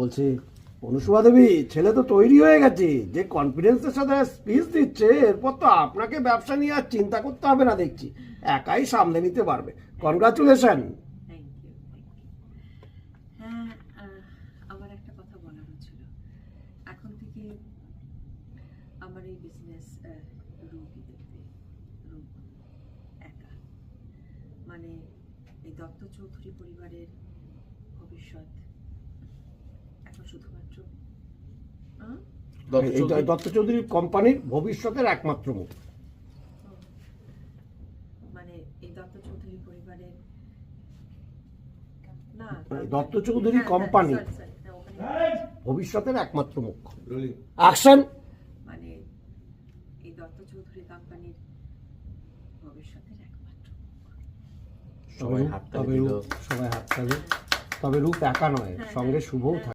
বলছি অনুসুয়া দেবী, ছেলে তো তৈরি হয়ে গেছে, যে কনফিডেন্সের সাথে স্পিচ দিচ্ছে, এরপর তো আপনাকে ব্যবসা নিয়ে আর চিন্তা করতে হবে না দেখছি, একাই সামলে নিতে পারবে। কনগ্রাচুলেশন। Thank you. হ্যাঁ, আমার একটা কথা বলার ছিল। এখন থেকে আমার এই বিজনেস রূপই দেখবে, রূপ একা। মানে এই দত্ত চৌধুরী পরিবারের ভবিষ্যৎ এখন শুধুমাত্র এই দত্ত চৌধুরী কোম্পানির ভবিষ্যতের একমাত্র মুখ। মানে এই দত্ত চৌধুরী পরিবারের না, দত্ত চৌধুরী কোম্পানি ওখানে ভবিষ্যতের একমাত্র মুখ। অ্যাকশন। মানে এই দত্ত চৌধুরী কোম্পানির ভবিষ্যতের একমাত্র সবাই হাততালি। তবে রূপ একা নয়, সঙ্গে শুভও থাকে।